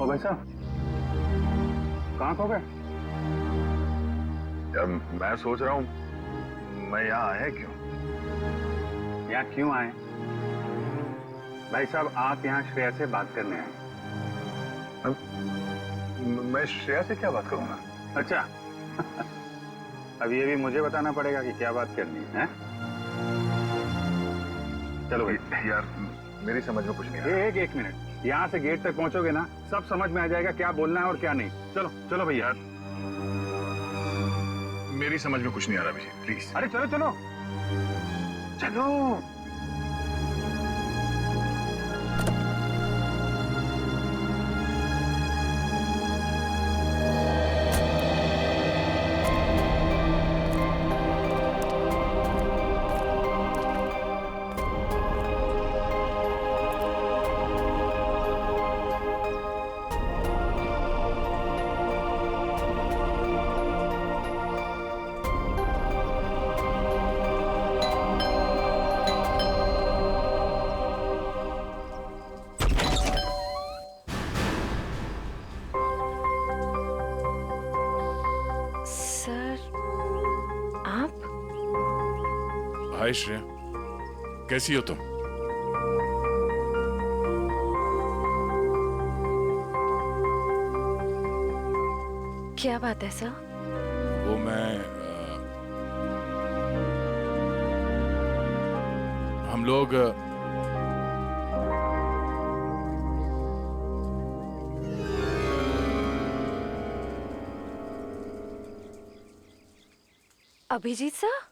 ओ भाई साहब, कहाँ खो गए? यार मैं सोच रहा हूँ मैं यहाँ आया क्यों? यहाँ क्यों आए? भाई साहब, आप यहाँ श्रेया से बात करने आए। मैं श्रेया से क्या बात करूंगा? अच्छा अब ये भी मुझे बताना पड़ेगा कि क्या बात करनी है? चलो भाई। यार मेरी समझ में कुछ नहीं आ रहा। एक मिनट, यहाँ से गेट तक पहुंचोगे ना, सब समझ में आ जाएगा क्या बोलना है और क्या नहीं। चलो चलो भैया। मेरी समझ में कुछ नहीं आ रहा अभिजीत, प्लीज। अरे चलो चलो चलो। हाय श्रेया, कैसी हो तुम? क्या बात है सर? वो मैं हम लोग अभिजीत सर?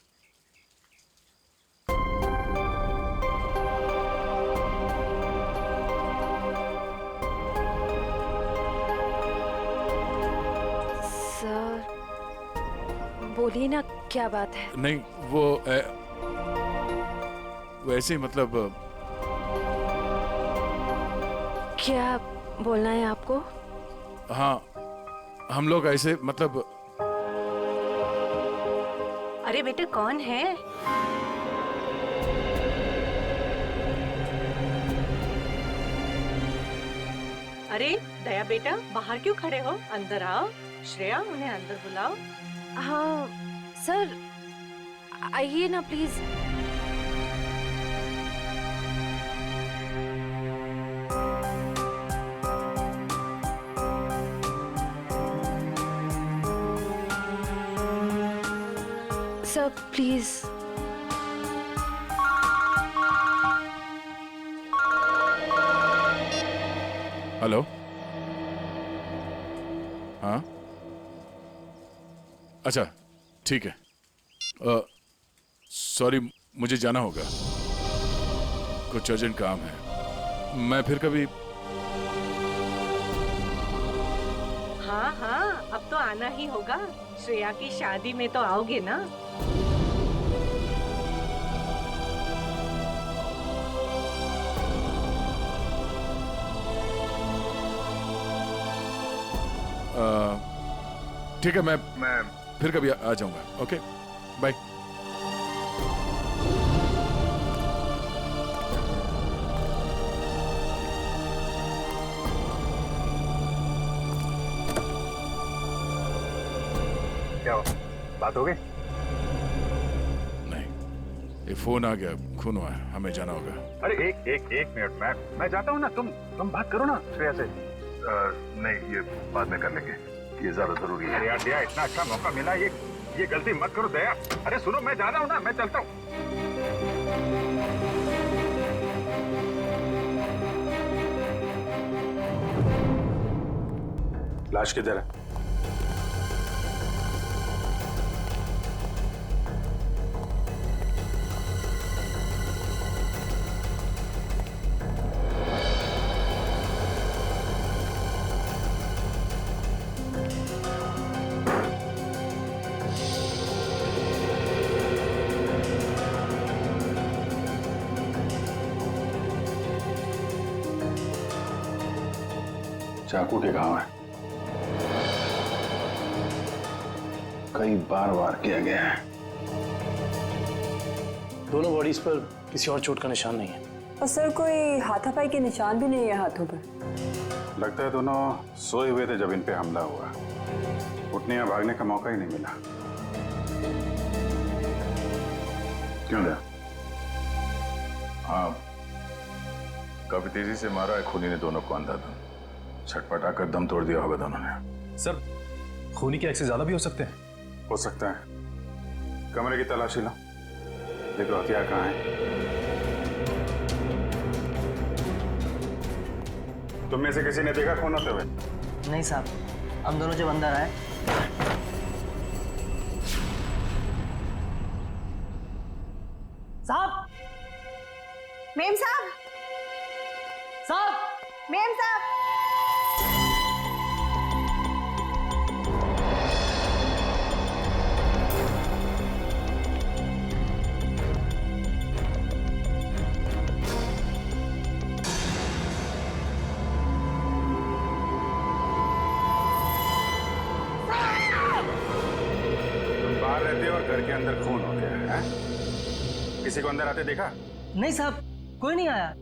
बोलिए ना, क्या बात है? नहीं वो ऐसे ही मतलब। क्या बोलना है आपको? हाँ, हम लोग ऐसे मतलब। अरे बेटे, कौन है? अरे दया बेटा, बाहर क्यों खड़े हो? अंदर आओ। श्रेया, उन्हें अंदर बुलाओ। हाँ सर, आइए ना प्लीज। Sir please. हेलो। हाँ अच्छा ठीक है। सॉरी, मुझे जाना होगा, कुछ अर्जेंट काम है। मैं फिर कभी। हाँ हाँ, अब तो आना ही होगा। श्रेया की शादी में तो आओगे ना? ठीक है, मैं फिर कभी आ जाऊंगा। Okay bye. क्या हो, बात हो गई? नहीं, ये फोन आ गया, खून हुआ है, हमें जाना होगा। अरे एक मिनट, मैं जाता हूँ ना, तुम बात करो ना श्रेया से। नहीं, ये बाद में कर लेंगे, ये ज्यादा जरूरी है। अरे यार दया, इतना अच्छा मौका मिला, ये गलती मत करो दया। अरे सुनो, मैं जा रहा हूँ ना, मैं चलता हूँ। लाश किधर है? चाकू के घाव है, कई बार वार किया गया है। दोनों बॉडीज पर किसी और चोट का निशान नहीं है। और सर, कोई हाथापाई के निशान भी नहीं है हाथों पर। लगता है दोनों सोए हुए थे जब इन पे हमला हुआ। उठने या भागने का मौका ही नहीं मिला। क्यों दया? हाँ, काफी तेजी से मारा है खूनी ने दोनों को अंधाधुंध। छटपटा कर दम तोड़ दिया होगा दोनों ने। सर, खूनी के एक्सेस ज्यादा भी हो सकते हैं। हो सकता है। कमरे की तलाशी लो, देखो हथियार कहाँ है। तुम में से किसी ने देखा खून होते हुए? नहीं साहब, हम दोनों जब अंदर आए साहब, मेम साहब, साहब, मेम साहब, तुम बाहर रहते हो और घर के अंदर खून हो गया है? किसी को अंदर आते देखा? नहीं साहब, कोई नहीं आया।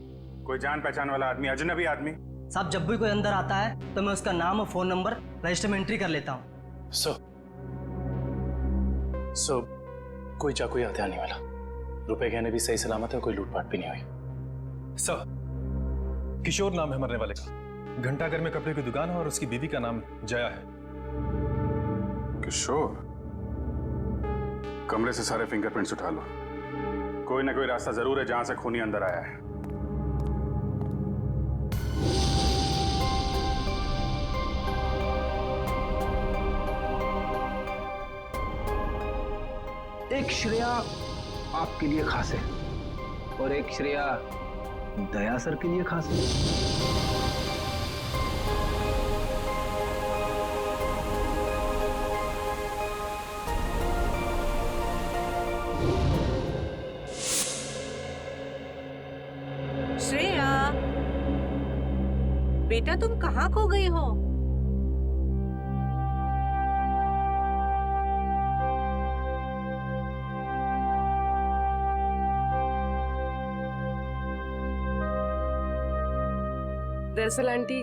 कोई जान पहचान वाला आदमी, अजनबी आदमी? साहब, जब भी कोई अंदर आता है तो मैं उसका नाम और फोन नंबर रजिस्टर में एंट्री कर लेता हूँ। सो कोई चाकू या हथियार नहीं मिला। रुपए गहने भी सही सलामत है, कोई लूटपाट भी नहीं हुई। सर, किशोर नाम है मरने वाले का। घंटाघर में कपड़े की दुकान है और उसकी बीवी का नाम जया है। किशोर? कमरे से सारे फिंगरप्रिंट्स उठा लो। कोई ना कोई रास्ता जरूर है जहां से खूनी अंदर आया है। एक श्रेया आपके लिए खास है और एक श्रेया दया सर के लिए खास है। श्रेया, बेटा तुम कहाँ खो गई हो? दरअसल आंटी,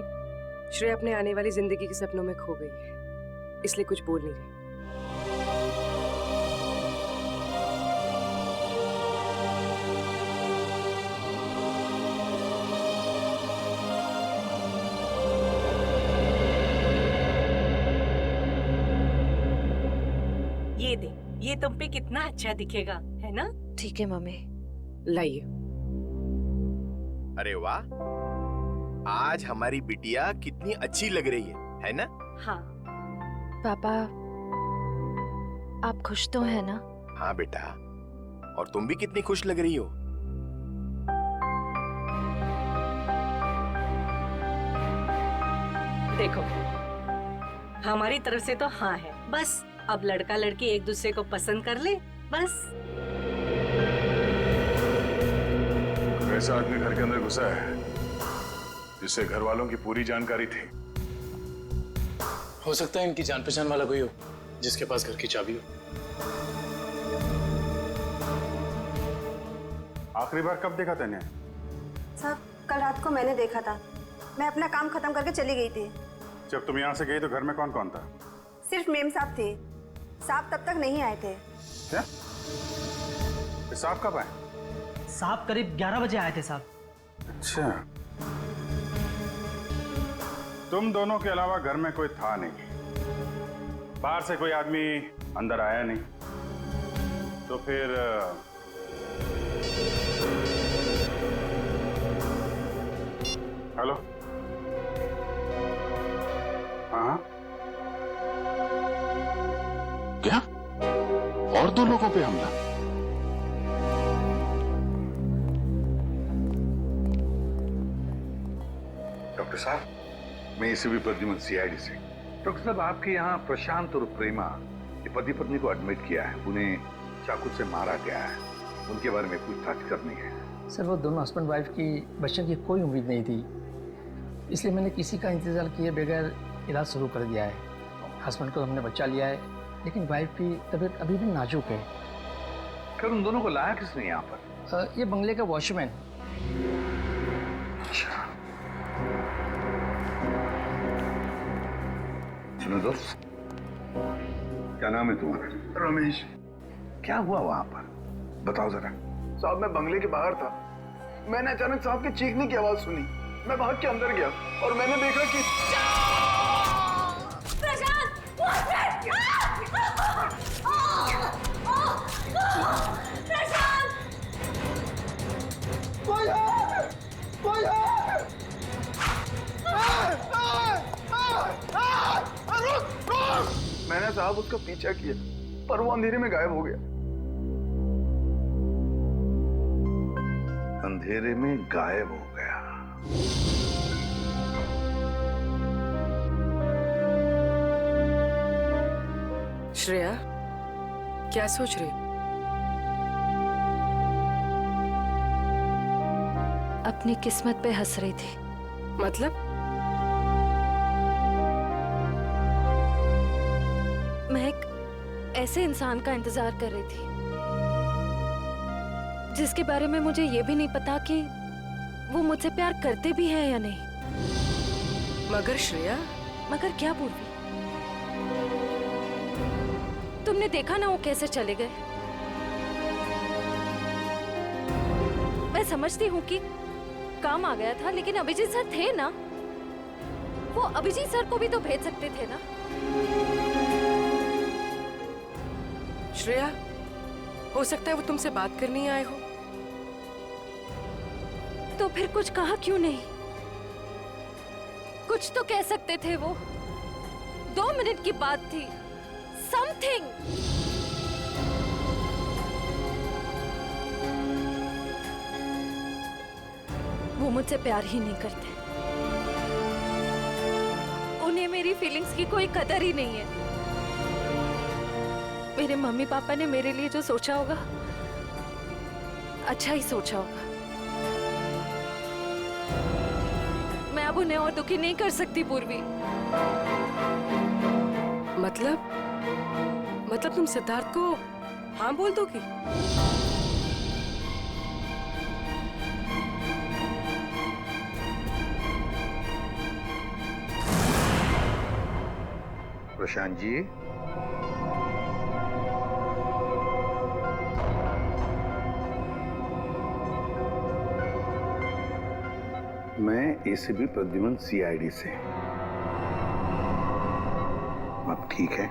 श्रेया अपने आने वाली जिंदगी के सपनों में खो गई है, इसलिए कुछ बोल नहीं रही। ये दे, ये तुम पे कितना अच्छा दिखेगा, है ना? ठीक है मम्मी। लाइए। अरे वाह, आज हमारी बिटिया कितनी अच्छी लग रही है ना? हाँ। पापा, आप खुश तो हैं ना? हाँ बेटा, और तुम भी कितनी खुश लग रही हो। देखो, हमारी तरफ से तो हाँ है, बस अब लड़का लड़की एक दूसरे को पसंद कर ले, बस। ऐसा आदमी घर के अंदर घुसा है जिससे घर वालों की पूरी जानकारी थी। हो सकता है इनकी जान पहचान वाला कोई हो जिसके पास घर की चाबी हो। आखिरी बार कब देखा तूने? साहब, कल रात को मैंने देखा था। मैं अपना काम खत्म करके चली गई थी। जब तुम यहाँ से गई तो घर में कौन कौन था? सिर्फ मेम साहब थे। साहब तब तक नहीं आए थे। क्या? साहब कब आए? साहब करीब 11 बजे आए थे साहब। अच्छा, तुम दोनों के अलावा घर में कोई था नहीं, बाहर से कोई आदमी अंदर आया नहीं, तो फिर हेलो? हाँ, क्या? और दो लोगों पे हमला? डॉक्टर साहब, मैं एसीपी प्रद्युमन सीआईडी से। डॉक्टर साहब, आपके यहाँ प्रशांत और प्रेमा ये पति पत्नी को एडमिट किया है, उन्हें चाकू से मारा गया है, उनके बारे में पूछताछ करनी है। सर, वो दोनों हस्बैंड वाइफ की बच्चों की कोई उम्मीद नहीं थी, इसलिए मैंने किसी का इंतजार किए बगैर इलाज शुरू कर दिया है। हस्बैंड को हमने बचा लिया है, लेकिन वाइफ की तबीयत अभी भी नाजुक है। फिर उन दोनों को लाया किसने यहाँ पर? ये बंगले का वॉचमैन। अच्छा, अपना दोस्त, क्या नाम है तुम्हारा? रमेश। क्या हुआ वहां पर, बताओ जरा। साहब मैं बंगले के बाहर था, मैंने अचानक साहब के चीखने की आवाज सुनी। मैं भाग के अंदर गया और मैंने देखा कि मैंने साहब उसका पीछा किया पर वो अंधेरे में गायब हो गया। अंधेरे में गायब हो गया। श्रेया, क्या सोच रही? अपनी किस्मत पे हंस रही थी। मतलब? मैं एक ऐसे इंसान का इंतजार कर रही थी जिसके बारे में मुझे ये भी नहीं पता कि वो मुझसे प्यार करते भी हैं या नहीं। मगर श्रेया, मगर क्या पूर्वी? तुमने देखा ना वो कैसे चले गए। मैं समझती हूँ कि काम आ गया था, लेकिन अभिजीत सर थे ना, वो अभिजीत सर को भी तो भेज सकते थे ना। श्रेया, हो सकता है वो तुमसे बात करने आए हो। तो फिर कुछ कहा क्यों नहीं? कुछ तो कह सकते थे वो। 2 मिनट की बात थी। समथिंग। वो मुझसे प्यार ही नहीं करते। उन्हें मेरी फीलिंग्स की कोई कदर ही नहीं है। मेरे मम्मी पापा ने मेरे लिए जो सोचा होगा, अच्छा ही सोचा होगा। मैं अब उन्हें और दुखी नहीं कर सकती पूर्वी। मतलब तुम सिद्धार्थ को हाँ बोल दोगी? प्रशांत जी, मैं एसीपी प्रद्युमन सीआईडी से। आप ठीक है?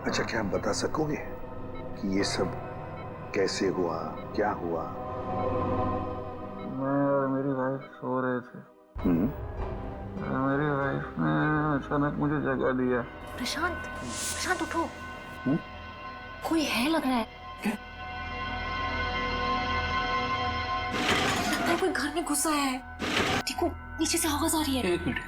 अच्छा, क्या आप बता सकोगे कि ये सब कैसे हुआ, क्या हुआ? मैं और मेरी वाइफ सो रहे थे। मेरी वाइफ ने अचानक मुझे जगा दिया। प्रशांत, प्रशांत उठो। कोई है लग रहा है। लगता है कोई घर में घुसा है। देखो नीचे से आवाज आ रही है। 1 मिनट।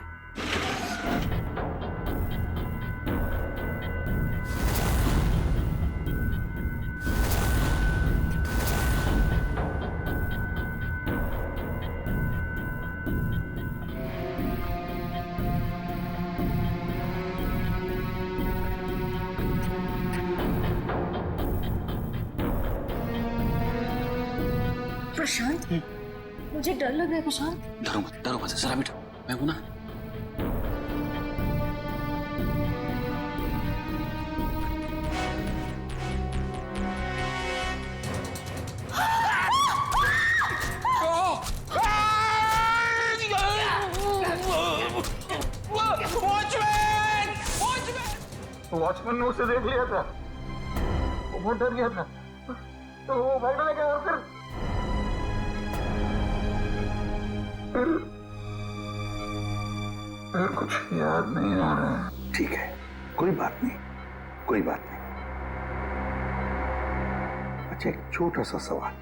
प्रशांत, मुझे डर लग रहा है। प्रशांत, डरो मत, जरा बैठो, मैं हूं ना। वॉचमैन ने उसे देख लिया था, वो बहुत डर गया था, तो वो भागने लगा और फिर कुछ याद नहीं आ रहा है। ठीक है, कोई बात नहीं, कोई बात नहीं। अच्छा, एक छोटा सा सवाल,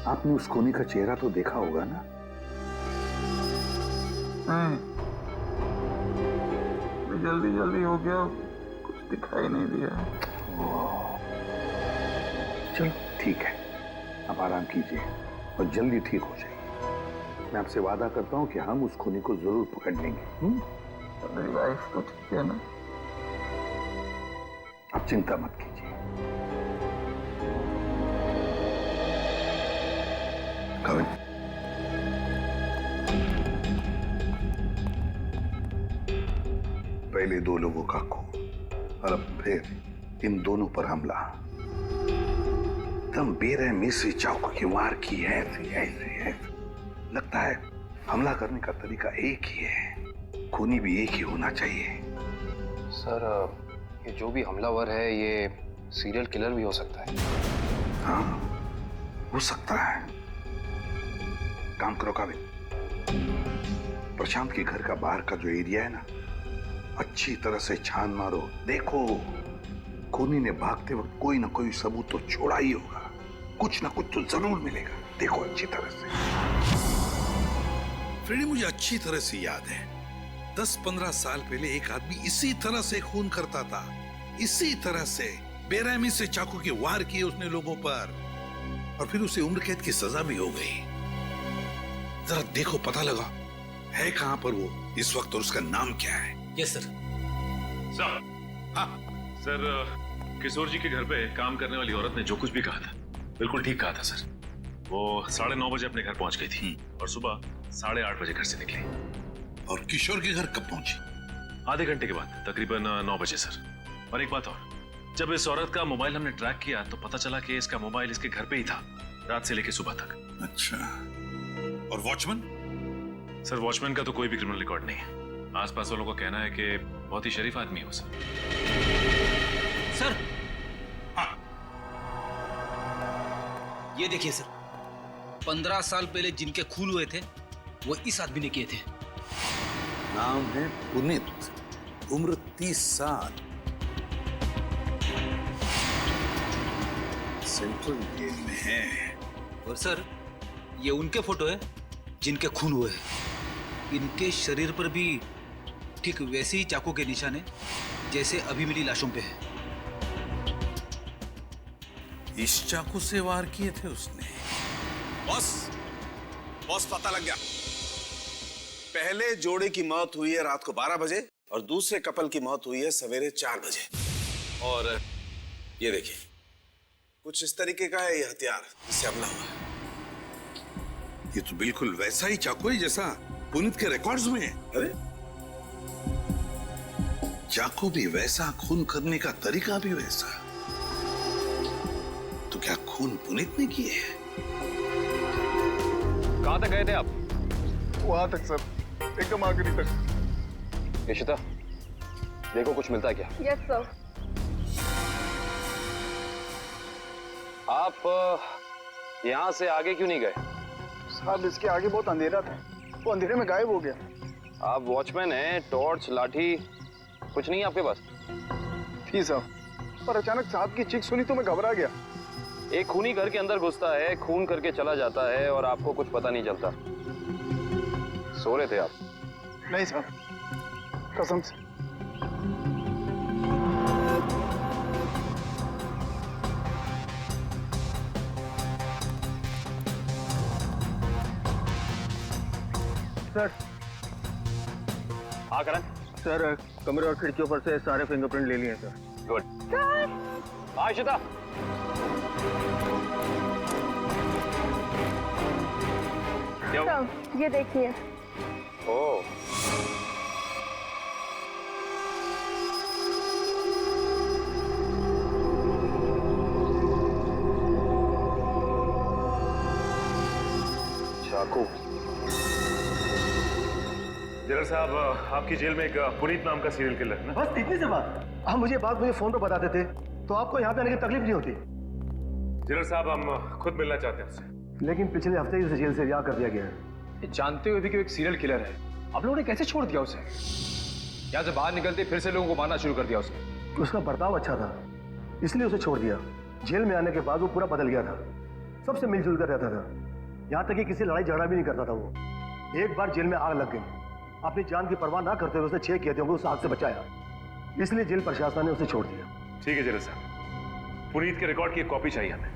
आपने उस कोनी का चेहरा तो देखा होगा ना? नहीं, जल्दी जल्दी हो गया, कुछ दिखाई नहीं दिया। चलो ठीक है, आप आराम कीजिए और जल्दी ठीक हो जाइए। मैं आपसे वादा करता हूं कि हम उस खूनी को जरूर पकड़ लेंगे। मेरी वाइफ तो ठीक है ना? आप चिंता मत कीजिए। कविन, पहले 2 लोगों का खून और अब फिर इन दोनों पर हमला। तुम बेरहमी से चाकू की वार की है, ऐसे लगता है हमला करने का तरीका एक ही है, खूनी भी एक ही होना चाहिए। सर, ये जो भी हमलावर है ये सीरियल किलर भी हो सकता है। हाँ, हो सकता है। काम करो काबिल, प्रशांत के घर का बाहर का जो एरिया है ना, अच्छी तरह से छान मारो। देखो, खूनी ने भागते वक्त कोई ना कोई सबूत तो छोड़ा ही होगा, कुछ ना कुछ तो जरूर मिलेगा। देखो अच्छी तरह से। फ्रेडी, मुझे अच्छी तरह से याद है 10-15 साल पहले एक आदमी इसी तरह से खून करता था, इसी तरह से बेरहमी से चाकू के वार किए उसने लोगों पर, और फिर उसे उम्र कैद की सजा भी हो गई। जरा देखो, पता लगा है कहां पर वो इस वक्त और उसका नाम क्या है। Yes sir. सर, हाँ सर, किशोर जी के घर पे काम करने वाली औरत ने जो कुछ भी कहा था बिल्कुल ठीक कहा था सर। वो 9:30 बजे अपने घर पहुंच गई थी और सुबह 8:30 बजे घर से निकली। और किशोर के घर कब पहुंची? आधे घंटे के बाद, तकरीबन 9 बजे सर। और एक बात और, जब इस औरत का मोबाइल हमने ट्रैक किया तो पता चला कि इसका मोबाइल इसके घर पे ही था रात से लेकर सुबह तक। अच्छा, और वॉचमैन? सर, वॉचमैन का तो कोई भी क्रिमिनल रिकॉर्ड नहीं है। आसपास वालों का कहना है कि बहुत ही शरीफ आदमी है वो सर। सर, हाँ, ये देखिए सर, 15 साल पहले जिनके खून हुए थे वो इस आदमी ने किए थे। नाम है पुनीत, उम्र 30 साल, सेंट्रल जेल में है। और सर, ये उनके फोटो है जिनके खून हुए हैं। इनके शरीर पर भी ठीक वैसे ही चाकू के निशान है जैसे अभी मिली लाशों पे है। इस चाकू से वार किए थे उसने। बॉस पता लग गया। पहले जोड़े की मौत हुई है रात को 12 बजे और दूसरे कपल की मौत हुई है सवेरे 4 बजे। और ये देखिए, कुछ इस तरीके का है ये हथियार जिससे हमला हुआ है। ये तो बिल्कुल वैसा ही चाकू है जैसा पुनीत के रिकॉर्ड्स में है। अरे, चाकू भी वैसा, खून करने का तरीका भी वैसा। तो क्या खून पुनीत ने किए हैं? कहां तक गए थे आप? वहां तक सर, एकदम आखिरी तक। इशिता, देखो कुछ मिलता है क्या? Yes sir. आप यहाँ से आगे क्यों नहीं गए? साहब, इसके आगे बहुत अंधेरा था, वो अंधेरे में गायब हो गया। आप वॉचमैन हैं, टॉर्च, लाठी कुछ नहीं है आपके पास? थी साहब, पर अचानक साहब की चीख सुनी तो मैं घबरा गया। एक खूनी घर के अंदर घुसता है, खून करके चला जाता है और आपको कुछ पता नहीं चलता। सो रहे थे आप? नहीं साहब, कसम से। सर। हाँ करण। सर, कमरे और खिड़कियों पर से सारे फिंगरप्रिंट ले लिए सर। गुड। हाँ इशिता। सर, ये देखिए। ओह, चाकू। जनरल साहब, आपकी जेल में एक पुनीत नाम का सीरियल किलर है ना? बस इतनी सी बात। आप मुझे बात मुझे फोन पर बता देते तो आपको यहाँ पे आने की तकलीफ नहीं होती। जनरल साहब, हम खुद मिलना चाहते हैं उससे। लेकिन पिछले हफ्ते ही उसे जेल से रिहा कर दिया गया है। जानते हुए भी कि वो एक सीरियल किलर है, आप लोगों ने कैसे छोड़ दिया उसे? यहाँ से बाहर निकलते फिर से लोगों को मारना शुरू कर दिया उसने। उसका बर्ताव अच्छा था, इसलिए उसे छोड़ दिया। जेल में आने के बाद वो पूरा बदल गया था, सबसे मिलजुल कर रहता था, यहाँ तक कि किसी लड़ाई झगड़ा भी नहीं करता था वो। एक बार जेल में आग लग गई, अपनी जान की परवाह ना करते हुए उसने 6 कैदियों को उस आग से बचाया, इसलिए जेल प्रशासन ने उसे छोड़ दिया। ठीक है जनरल साहब, पुनीत के रिकॉर्ड की एक कॉपी चाहिए हमें।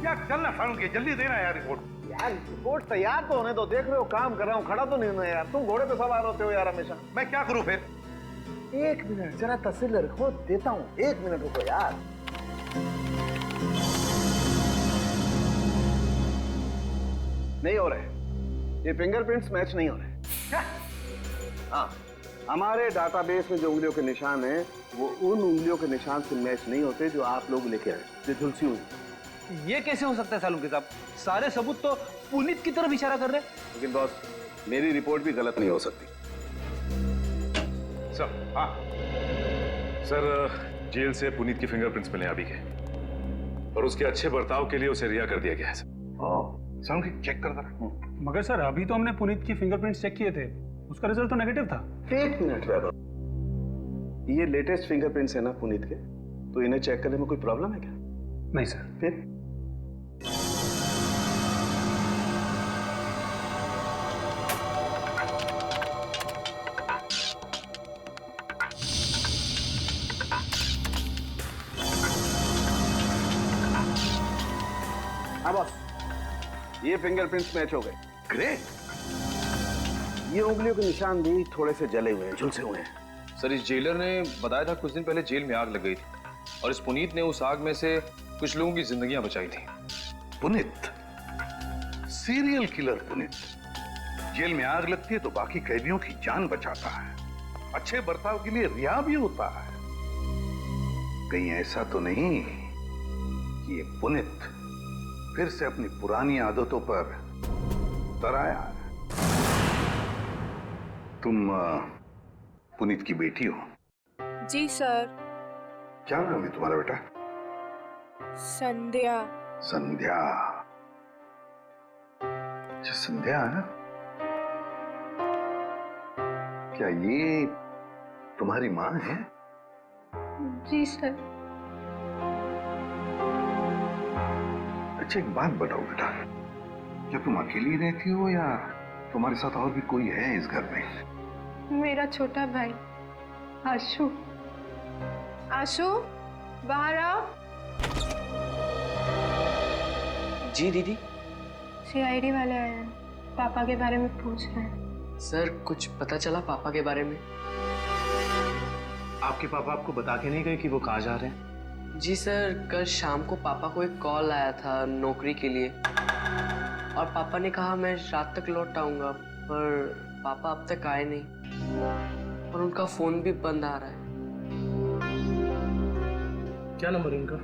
क्या चलना फारूक, जल्दी देना यार रिपोर्ट। यार रिपोर्ट तैयार तो होने दो, देख रहे हो काम कर रहा हूँ, खड़ा तो नहीं हूं यार। तुम घोड़े पे सवार होते हो यार हमेशा। मैं क्या करूं फिर? 1 मिनट जरा तस्वीर रखो, देता हूँ। 1 मिनट रुको यार। नहीं हो रहे, ये फिंगरप्रिंट्स मैच नहीं हो रहे। क्या? हाँ, हमारे डाटाबेस में जो उंगलियों के निशान हैं वो उन उंगलियों के निशान से मैच नहीं होते जो आप लोग लेके आए, जो झुलसी हुई। ये कैसे हो सकता है सालुंके साहब? सारे सबूत तो पुनीत की तरफ इशारा कर रहे हैं। लेकिन बॉस, मेरी रिपोर्ट भी गलत नहीं हो सकती। सर, हाँ सर, जेल से पुनीत की फिंगरप्रिंट्स मिले अभी के, और उसके अच्छे बर्ताव के लिए उसे रिहा कर दिया गया है सर। चेक कर जरा। मगर सर अभी तो हमने पुनीत की फिंगरप्रिंट्स चेक किए थे, उसका रिजल्ट तो नेगेटिव था। एक मिनट वैभव, ये लेटेस्ट फिंगरप्रिंट्स है ना पुनीत के, तो इन्हें चेक करने में कोई प्रॉब्लम है क्या? नहीं सर। फिर हाँ बॉस, ये फिंगरप्रिंट्स मैच हो गए। ग्रेट। ये उंगलियों के निशान भी थोड़े से जले हुए हैं, झुलसे हुए हैं। सर, इस जेलर ने बताया था कुछ दिन पहले जेल में आग लग गई थी, और इस पुनीत ने उस आग में से कुछ लोगों की जिंदगियां बचाई थी। Puneet, serial killer Puneet, jail में आग लगती है तो बाकी कैदियों की जान बचाता है, अच्छे बर्ताव के लिए रिहा भी होता है। कहीं ऐसा तो नहीं कि ये पुनीत फिर से अपनी पुरानी आदतों पर उतर आया? तुम पुनीत की बेटी हो? जी सर। क्या नाम है तुम्हारा बेटा? संध्या। संध्या। अच्छा, संध्या है ना? क्या ये तुम्हारी माँ है? जी सर। अच्छा, एक बात बताओ बेटा, क्या तुम अकेली रहती हो या तुम्हारे साथ और भी कोई है इस घर में? मेरा छोटा भाई आशु। आशु, बाहर आओ। जी दीदी। सीआईडी वाले आए हैं, पापा के बारे में पूछ रहे हैं। सर, कुछ पता चला पापा के बारे में? आपके पापा आपको बता के नहीं गए कि वो कहाँ जा रहे हैं? जी सर, कल शाम को पापा को एक कॉल आया था नौकरी के लिए, और पापा ने कहा मैं रात तक लौट आऊंगा, पर पापा अब तक आए नहीं, और उनका फोन भी बंद आ रहा है। क्या नंबर है उनका?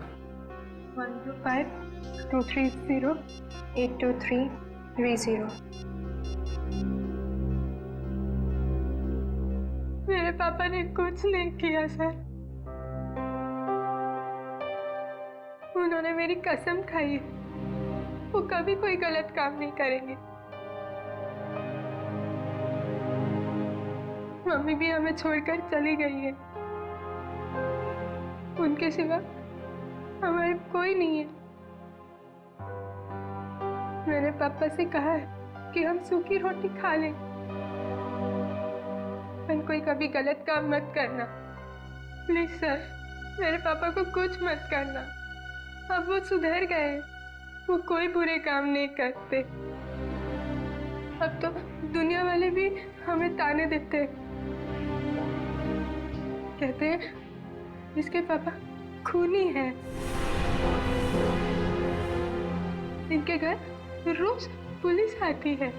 125-230-82330। मेरे पापा ने कुछ नहीं किया सर, उन्होंने मेरी कसम खाई है, वो कभी कोई गलत काम नहीं करेंगे। मम्मी भी हमें छोड़कर चली गई है, उनके सिवा हमारे कोई नहीं है। मैंने पापा से कहा है कि हम सूखी रोटी खा लें, पर कोई कभी गलत काम मत करना प्लीज सर, मेरे पापा को कुछ मत करना। अब वो सुधर गए, वो कोई बुरे काम नहीं करते। अब तो दुनिया वाले भी हमें ताने देते हैं, कहते हैं इसके पापा खूनी हैं। इनके घर रोज पुलिस आती है,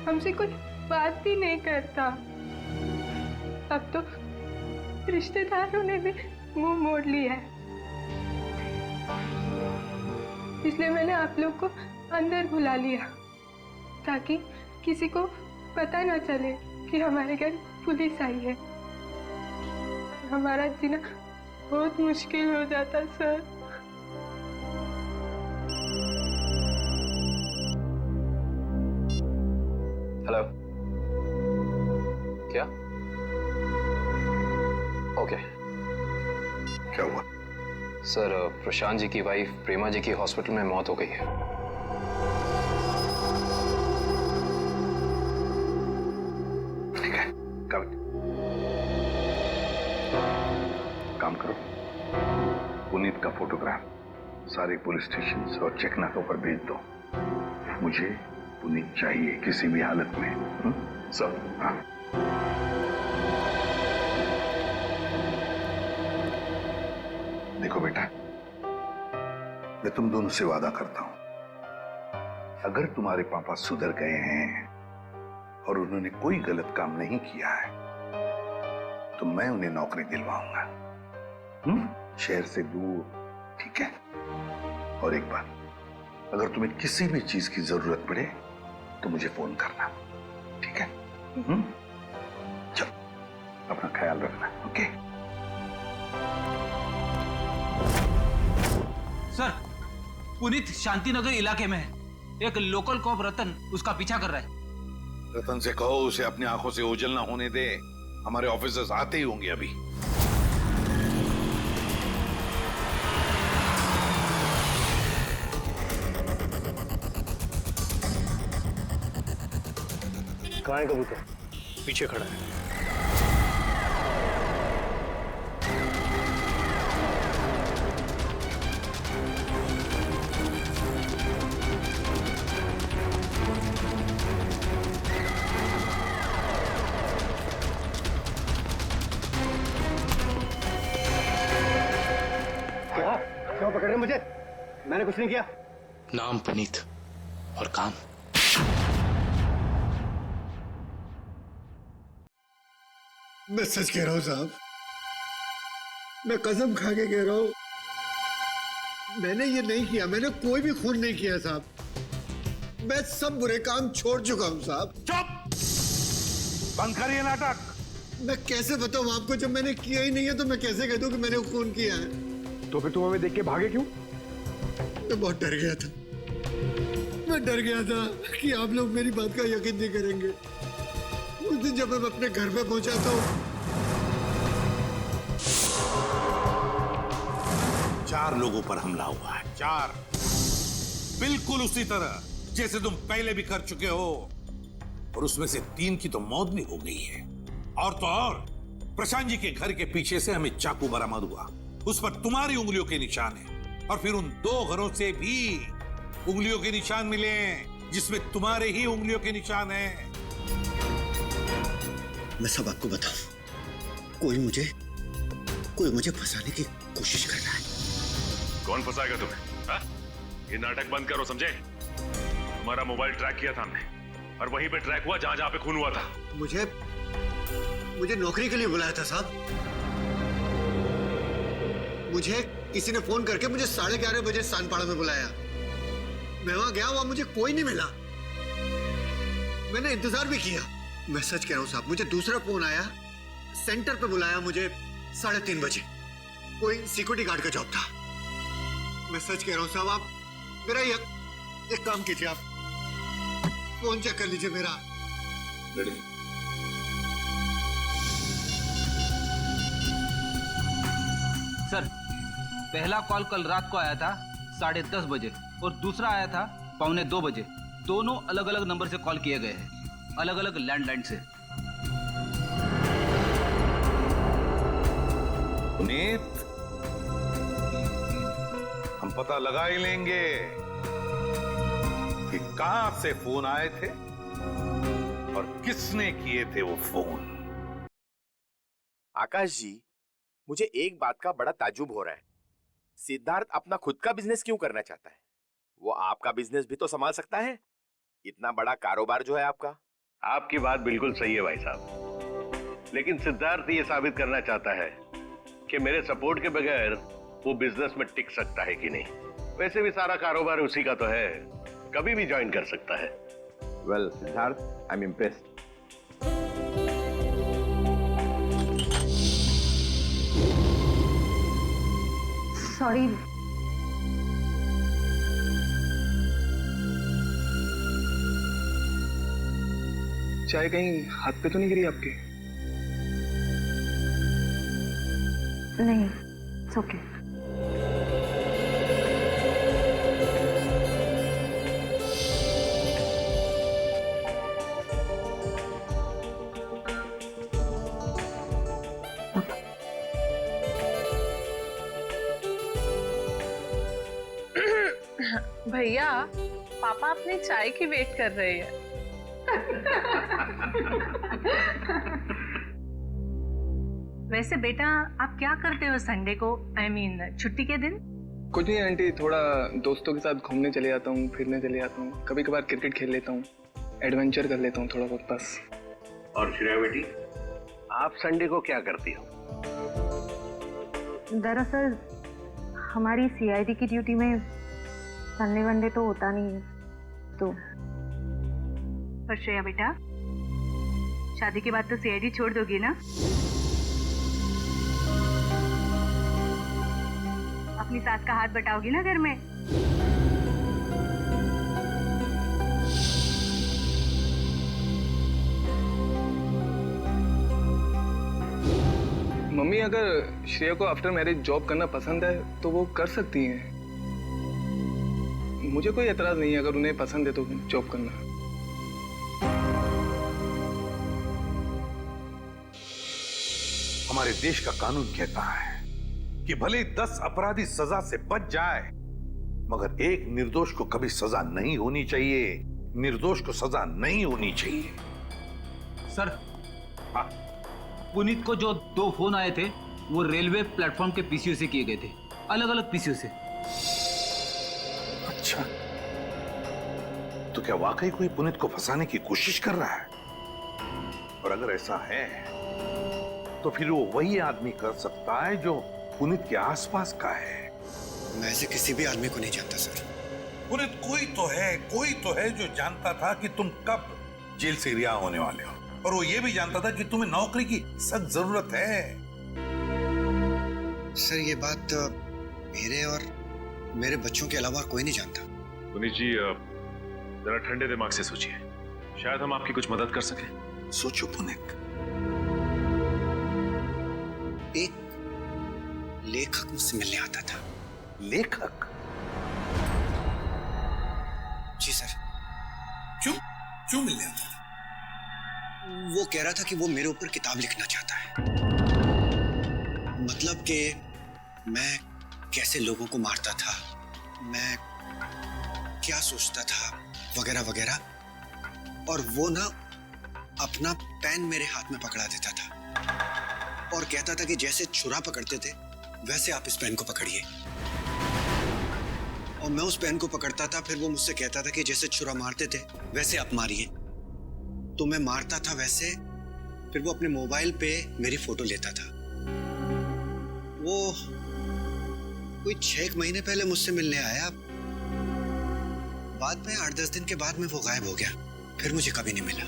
हमसे कोई बात भी नहीं करता। अब तो रिश्तेदारों ने भी मुंह मोड़ लिया है, इसलिए मैंने आप लोग को अंदर बुला लिया ताकि किसी को पता ना चले कि हमारे घर पुलिस आई है। हमारा जीना बहुत मुश्किल हो जाता सर। हेलो, क्या? ओके। क्या हुआ? सर, प्रशांत जी की वाइफ प्रेमा जी की हॉस्पिटल में मौत हो गई है। ठीक है, काम करो, पुनीत का फोटोग्राफ सारे पुलिस स्टेशन और चेक नाकों पर भेज दो। मुझे पुनीत चाहिए किसी भी हालत में। सब? हाँ। देखो बेटा, मैं तुम दोनों से वादा करता हूं, अगर तुम्हारे पापा सुधर गए हैं और उन्होंने कोई गलत काम नहीं किया है तो मैं उन्हें नौकरी दिलवाऊंगा, शहर से दूर, ठीक है? और एक बात, अगर तुम्हें किसी भी चीज की जरूरत पड़े तो मुझे फोन करना, ठीक है? चलो, अपना ख्याल रखना, ओके? सर, पुनीत शांतिनगर इलाके में है। एक लोकल कॉप रतन उसका पीछा कर रहा है। रतन से कहो उसे अपनी आंखों से ओझल ना होने दे। हमारे ऑफिसर्स आते ही होंगे अभी। कहाँ है कबूतर? पीछे खड़ा है। क्यों पकड़ रहे मुझे? मैंने कुछ नहीं किया। नाम पुनीत और काम मैं सच कह रहा हूं साहब, मैं कसम खा के कह रहा हूं, मैंने ये नहीं किया, मैंने कोई भी खून नहीं किया साहब। मैं सब बुरे काम छोड़ चुका हूं साहब। चुप! बंद करिए नाटक। मैं कैसे बताऊं आपको, जब मैंने किया ही नहीं है तो मैं कैसे कह दूं कि मैंने खून किया है? तो फिर तुम हमें देख के भागे क्यों? मैं बहुत डर गया था। मैं डर गया था कि आप लोग मेरी बात का यकीन नहीं करेंगे। उस दिन जब मैं अपने घर पे पहुंचा तो 4 लोगों पर हमला हुआ है, 4, बिल्कुल उसी तरह जैसे तुम पहले भी कर चुके हो, और उसमें से 3 की तो मौत भी हो गई है। और तो और प्रशांत जी के घर के पीछे से हमें चाकू बरामद हुआ, उस पर तुम्हारी उंगलियों के निशान है, और फिर उन 2 घरों से भी उंगलियों के निशान मिले जिसमें तुम्हारे ही उंगलियों के निशान हैं। मैं सब आपको बताऊं, कोई मुझे फंसाने की कोशिश कर रहा है। कौन फंसाएगा तुम्हें? हा? ये नाटक बंद करो, समझे? तुम्हारा मोबाइल ट्रैक किया था हमने, और वहीं पे ट्रैक हुआ जहां पे खून हुआ था। मुझे नौकरी के लिए बुलाया था साहब। मुझे किसी ने फोन करके मुझे 11:30 बजे सानपाड़ा में बुलाया। मैं वहां गया, वहां मुझे कोई नहीं मिला। मैंने इंतजार भी किया। मैं सच कह रहा हूं साहब, मुझे दूसरा फोन आया, सेंटर पे बुलाया मुझे 3:30 बजे। कोई सिक्योरिटी गार्ड का जॉब था। मैं सच कह रहा हूं साहब, आप मेरा एक काम कीजिए, आप फोन चेक कर लीजिए मेरा। सर, पहला कॉल कल रात को आया था 10:30 बजे और दूसरा आया था 1:45 बजे। दोनों अलग अलग नंबर से कॉल किए गए हैं, अलग अलग लैंडलाइन से। पुनीत, हम पता लगा ही लेंगे कि कहां से फोन आए थे और किसने किए थे वो फोन। आकाश जी, मुझे एक बात का बड़ा ताज्जुब हो रहा है। सिद्धार्थ अपना खुद का बिजनेस क्यों करना चाहता है? वो आपका बिजनेस भी तो संभाल सकता है। इतना बड़ा कारोबार जो है आपका। आपकी बात बिल्कुल सही है भाई साहब, लेकिन सिद्धार्थ ये साबित करना चाहता है कि मेरे सपोर्ट के बगैर वो बिजनेस में टिक सकता है कि नहीं। वैसे भी सारा कारोबार उसी का तो है, कभी भी ज्वाइन कर सकता है। Well Siddharth, I am impressed. Sorry. चाय कहीं हाथ पे तो नहीं गिरी आपके? नहीं, इट्स ओके। भैया, पापा अपनी चाय की वेट कर रहे हैं। वैसे बेटा, आप क्या करते हो संडे को, I mean, छुट्टी के दिन? कुछ नहीं आंटी, थोड़ा दोस्तों के साथ घूमने चले जाता हूँ, फिरने चले जाता हूँ, कभी कभार क्रिकेट खेल लेता हूँ, एडवेंचर कर लेता हूँ थोड़ा बहुत बस। और श्रेया बेटी, आप संडे को क्या करती हो? दरअसल हमारी सीआईडी की ड्यूटी में संडे वनडे तो होता नहीं है, तो। पर श्रेया बेटा, शादी के बाद तो सीआईडी छोड़ दोगी ना? अपनी सास का हाथ बटाओगी ना घर में? मम्मी, अगर श्रेया को आफ्टर मैरिज जॉब करना पसंद है तो वो कर सकती हैं। मुझे कोई एतराज नहीं है अगर उन्हें पसंद है तो जॉब करना। हमारे देश का कानून कहता है कि भले 10 अपराधी सजा से बच जाए, मगर एक निर्दोष को कभी सजा नहीं होनी चाहिए। निर्दोष को सजा नहीं होनी चाहिए। सर, पुनीत को जो 2 फोन आए थे वो रेलवे प्लेटफॉर्म के पीसीओ से किए गए थे, अलग अलग पीसीओ से। अच्छा, तो क्या वाकई कोई पुनीत को फंसाने की कोशिश कर रहा है? और अगर ऐसा है तो फिर वो वही आदमी कर सकता है जो पुनीत के आसपास का है। मैं ऐसे किसी भी आदमी को नहीं जानता सर। पुनीत कोई तो है जो जानता था कि तुम कब जेल से रिहा होने वाले हो, और वो ये भी जानता था कि तुम्हें नौकरी की सख्त जरूरत है। सर, ये बात मेरे और मेरे बच्चों के अलावा कोई नहीं जानता। पुनीत जी, जरा ठंडे दिमाग से सोचिए, शायद हम आपकी कुछ मदद कर सकें। सोचो पुनीत। एक लेखक मुझसे मिलने आता था। लेखक? जी सर। क्यों मिलने आता था? वो कह रहा था कि वो मेरे ऊपर किताब लिखना चाहता है। मतलब कि मैं कैसे लोगों को मारता था, मैं क्या सोचता था, वगैरह वगैरह। और वो ना अपना पेन मेरे हाथ में पकड़ा देता था और कहता था कि जैसे छुरा पकड़ते थे वैसे आप इस पेन को पकड़िए। और मैं उस पेन को पकड़ता था, फिर वो मुझसे कहता था कि जैसे छुरा मारते थे वैसे आप मारिए। तो मैं मारता था वैसे। फिर वो अपने मोबाइल पे मेरी फोटो लेता था। वो कोई 6 महीने पहले मुझसे मिलने आया। बाद में 8-10 दिन के बाद में वो गायब हो गया, फिर मुझे कभी नहीं मिला।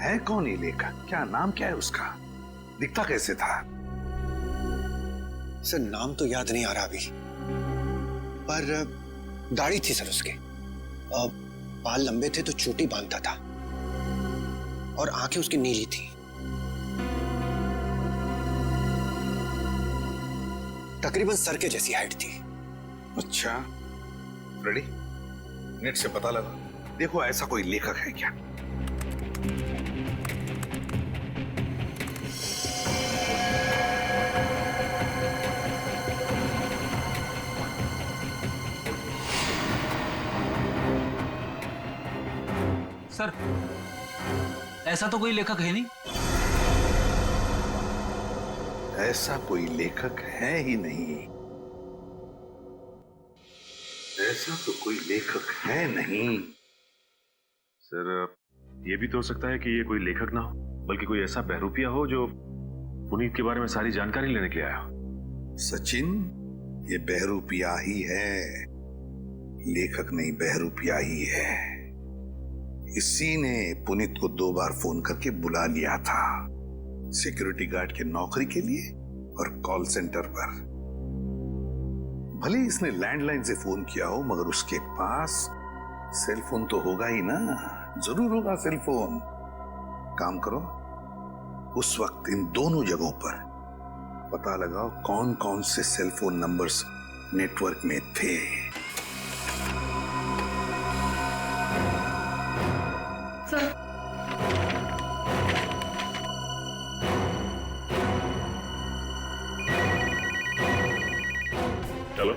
है कौन ये लेखक? क्या नाम क्या है उसका? दिखता कैसे था? सर, नाम तो याद नहीं आ रहा अभी, पर दाढ़ी थी सर उसके। बाल लंबे थे तो चोटी बांधता था और आंखें उसकी नीली थी। तकरीबन सर के जैसी हाइट थी। अच्छा, रेडी? नेट से पता लगा, देखो ऐसा कोई लेखक है क्या। सर, ऐसा तो कोई लेखक है नहीं। ऐसा कोई लेखक है ही नहीं। ऐसा तो कोई लेखक है नहीं। सर, ये भी तो हो सकता है कि ये कोई लेखक ना हो, बल्कि कोई ऐसा बहरूपिया हो जो पुनीत के बारे में सारी जानकारी लेने के लिए आया हो। सचिन, ये बहरूपिया ही है, लेखक नहीं, बहरूपिया ही है। इसी ने पुनीत को 2 बार फोन करके बुला लिया था, सिक्योरिटी गार्ड के नौकरी के लिए और कॉल सेंटर पर। भले इसने लैंडलाइन से फोन किया हो, मगर उसके पास सेल फोन तो होगा ही ना। जरूर होगा सेल फोन। काम करो, उस वक्त इन दोनों जगहों पर पता लगाओ कौन कौन से सेल फोन नंबर्स नेटवर्क में थे। चलो।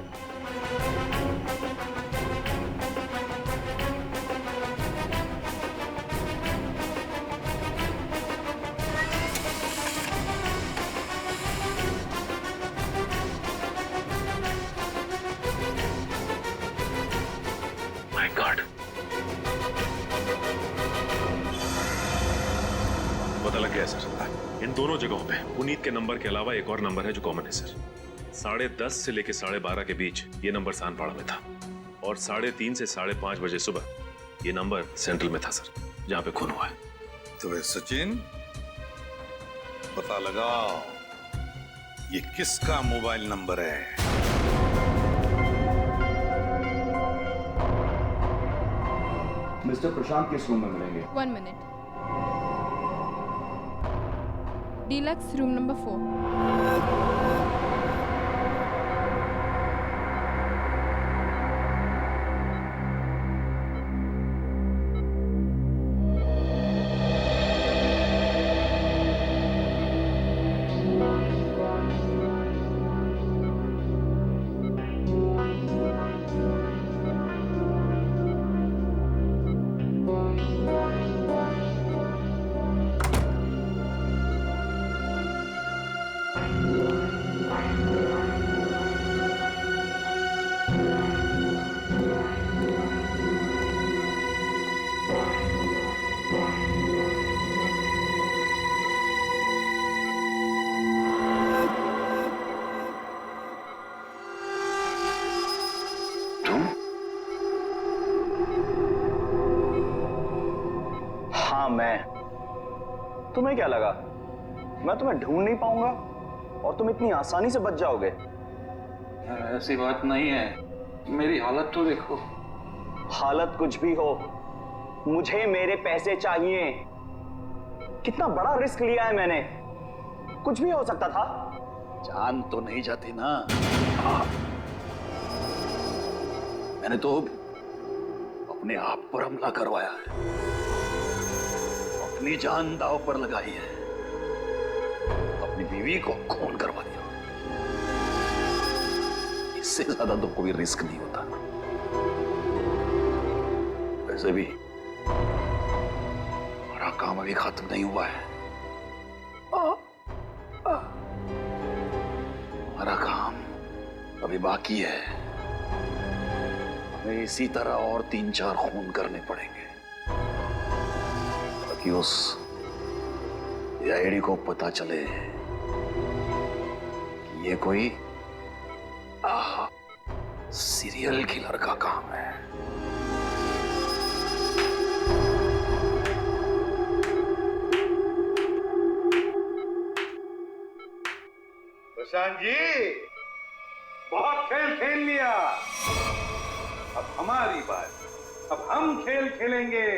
इन दोनों जगहों पे पुनीत के नंबर के अलावा एक और नंबर है जो कॉमन है सर। 10:30 से लेकर 12:30 के बीच ये नंबर सानपाड़ा में था और 3:30 से 5:30 बजे सुबह ये नंबर सेंट्रल में था सर, जहां पे खून हुआ है। तो वे सचिन, पता लगाओ ये किसका मोबाइल नंबर है। मिस्टर प्रशांत किस रूम में मिलेंगे? 1 मिनट। Deluxe room number 4। तुम्हें क्या लगा मैं तुम्हें ढूंढ नहीं पाऊंगा और तुम इतनी आसानी से बच जाओगे? ऐसी बात नहीं है, मेरी हालत तो देखो। हालत कुछ भी हो, मुझे मेरे पैसे चाहिए। कितना बड़ा रिस्क लिया है मैंने, कुछ भी हो सकता था। जान तो नहीं जाती ना। मैंने तो अपने आप पर हमला करवाया है, अपनी जान दांव पर लगाई है, अपनी बीवी को खून करवा दिया। इससे ज्यादा तो कोई रिस्क नहीं होता। वैसे भी हमारा काम अभी खत्म नहीं हुआ है। हमारा काम अभी बाकी है। हमें इसी तरह और 3-4 खून करने पड़ेंगे ताकि उस आईडी को पता चले कि ये कोई सीरियल किलर का काम है। प्रशांत जी, बहुत खेल खेल लिया, अब हमारी बात। अब हम खेल खेलेंगे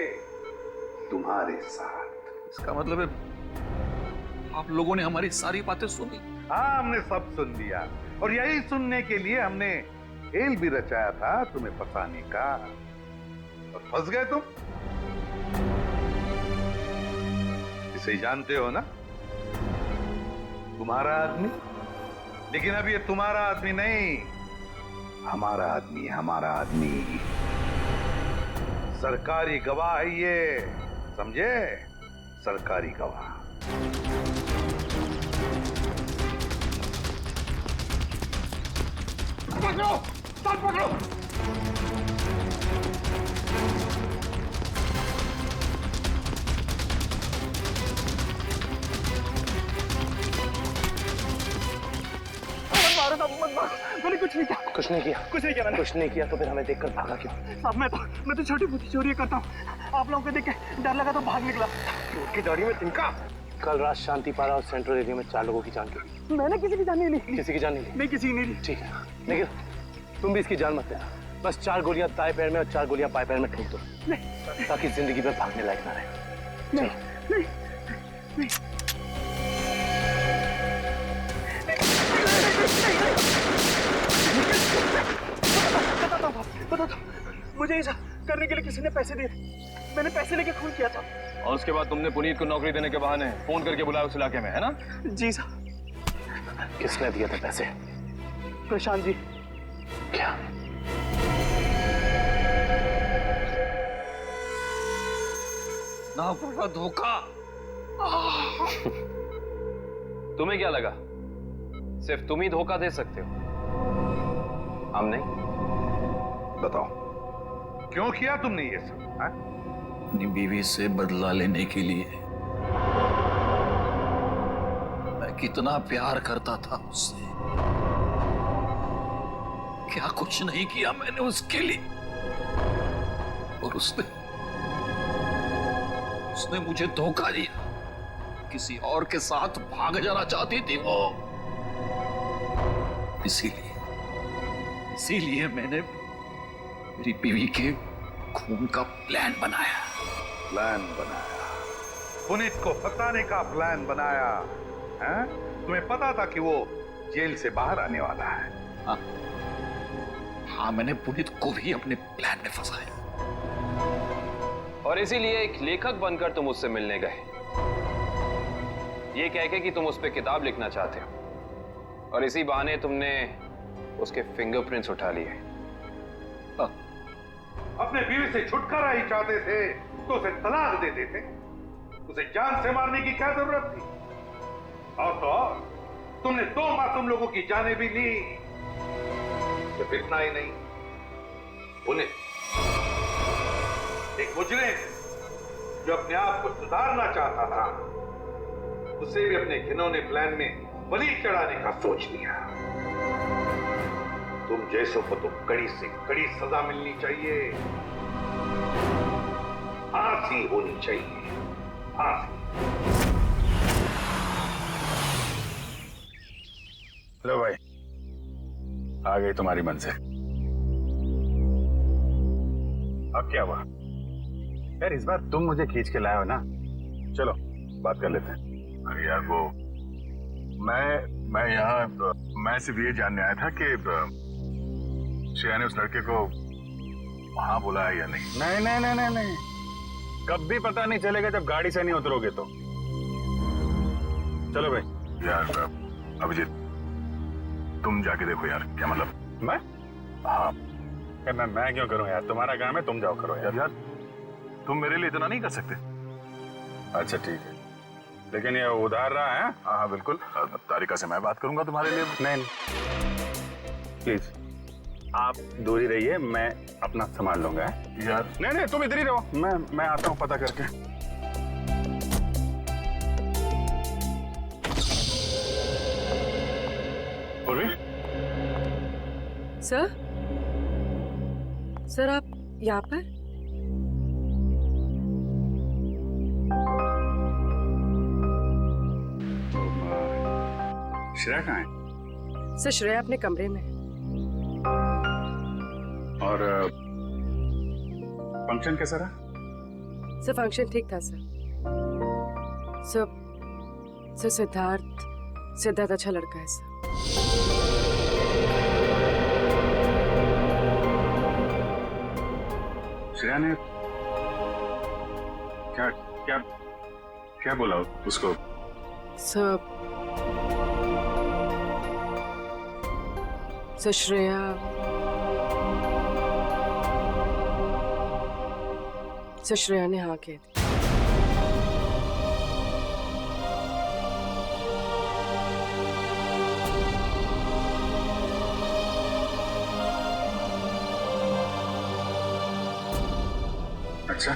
तुम्हारे साथ। इसका मतलब है आप लोगों ने हमारी सारी बातें सुनी? हाँ, हमने सब सुन लिया और यही सुनने के लिए हमने खेल भी रचाया था तुम्हें फंसाने का, और फंस गए तुम। इसे जानते हो ना, तुम्हारा आदमी। लेकिन अब ये तुम्हारा आदमी नहीं, हमारा आदमी है, हमारा आदमी। सरकारी गवाह है ये, समझे? सरकारी गवाह। पकड़ो, सर पकड़ो। मैंने कुछ नहीं किया। कुछ नहीं किया? कुछ नहीं किया मैंने। कुछ नहीं किया तो फिर हमें देखकर भागा क्यों? साहब मैं तो छोटी मोटी चोरी करता हूँ। आप लोगों को देख के डर लगा तो भाग निकला। की दाढ़ी में तिनका। कल रात शांतिपाड़ा और सेंट्रल एरिया में 4 लोगों की जान गई। मैंने किसी की जान नहीं ली। किसी की जान नहीं ली? नहीं, किसी की नहीं ली। ठीक है, लेकिन तुम भी इसकी जान मत लेना। बस 4 गोलियां दाएं पैर में और 4 गोलियां बाएं पैर में ठोक दो, ताकि जिंदगी में भागने लायक ना रहे। नहीं, नहीं। बता दो, मुझे ऐसा करने के लिए किसी ने पैसे दिए। मैंने पैसे लेके खून किया था। और उसके बाद तुमने पुनीत को नौकरी देने के बहाने फोन करके बुलाया उस इलाके में, है ना? जी साहब। किसने दिया था पैसे? प्रशांत जी। क्या? ना पड़ा धोखा। तुम्हें क्या लगा सिर्फ तुम ही धोखा दे सकते हो, हम नहीं? बताओ, क्यों किया तुमने ये सब? अपनी बीवी से बदला लेने के लिए। कितना प्यार करता था उससे। क्या कुछ नहीं किया मैंने उसके लिए, और उसने मुझे धोखा दिया। किसी और के साथ भाग जाना चाहती थी वो। इसीलिए मैंने मेरी बीवी के खून का प्लान बनाया। पुनीत को फंसाने का प्लान बनाया है? तुम्हें पता था कि वो जेल से बाहर आने वाला है? हाँ, मैंने पुनीत को भी अपने प्लान में फंसाया। और इसीलिए एक लेखक बनकर तुम उससे मिलने गए, ये कह के कि तुम उस पर किताब लिखना चाहते हो, और इसी बहाने तुमने उसके फिंगरप्रिंट्स उठा लिए। अपने बीवी से छुटकारा ही चाहते थे तो उसे तलाक देते थे। उसे जान से मारने की क्या जरूरत थी? और तो और तुमने 2 मासूम लोगों की जानें भी ली। सिर्फ इतना ही नहीं, उन्हें एक मुजरिम जो अपने आप को सुधारना चाहता था, उसे भी अपने घिनौने प्लान में बलि चढ़ाने का सोच लिया। तुम जैसों को तो कड़ी से कड़ी सजा मिलनी चाहिए, फांसी होनी चाहिए, फांसी। लो भाई, आ गई तुम्हारी मंजिल। अब क्या हुआ यार? इस बार तुम मुझे खींच के लाए हो ना। चलो बात कर लेते हैं। अरे यार वो मैं सिर्फ ये जानने आया था कि श्रेया ने उस लड़के को वहां बुलाया या नहीं। नहीं, कब भी पता नहीं चलेगा जब गाड़ी से नहीं उतरोगे तो। चलो भाई। यार अभिजीत, तुम जाके देखो यार। क्या मतलब? मैं? हाँ। मैं क्यों करूं यार? तुम्हारा काम है, तुम जाओ करो यार। तुम मेरे लिए इतना नहीं कर सकते? अच्छा ठीक है, लेकिन ये उधार रहा है। हाँ बिल्कुल। तारिका से मैं बात करूंगा तुम्हारे लिए। नहीं प्लीज आप दूर ही रहिए, मैं अपना संभाल लूंगा। यार नहीं तुम इधर ही रहो, मैं आता हूँ पता करके। उर्वी? सर आप यहाँ पर? श्रेया कहाँ है? सर श्रेया अपने कमरे में। और फंक्शन कैसा रहा? सर फंक्शन ठीक था सर। सर सिद्धार्थ अच्छा लड़का है सर। श्रेया ने क्या बोला उसको? सर श्रेया ने हाँ कह दी। अच्छा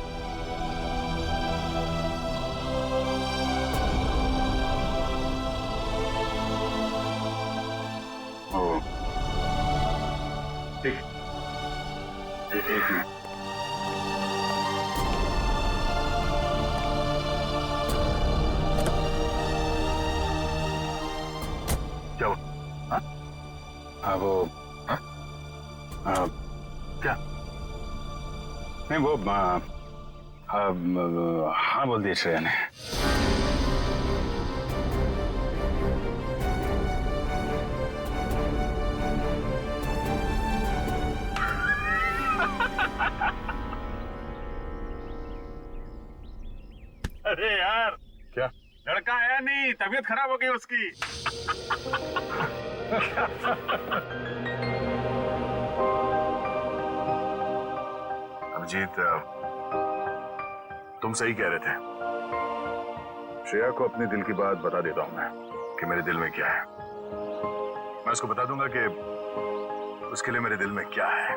ओ ठीक, एक मिनट। क्या हुआ? हाँ वो क्या? नहीं वो हाँ बोल दिया श्रेया ने। अरे यार क्या? लड़का है नहीं, तबीयत खराब हो गई उसकी। अभिजीत, तुम सही कह रहे थे। श्रेया को अपने दिल की बात बता देता हूं मैं कि मेरे दिल में क्या है। मैं उसको बता दूंगा कि उसके लिए मेरे दिल में क्या है।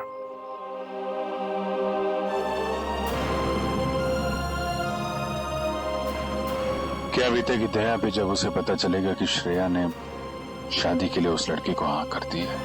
क्या बीतेगी दया पे जब उसे पता चलेगा कि श्रेया ने शादी के लिए उस लड़के को हाँ कर दी है।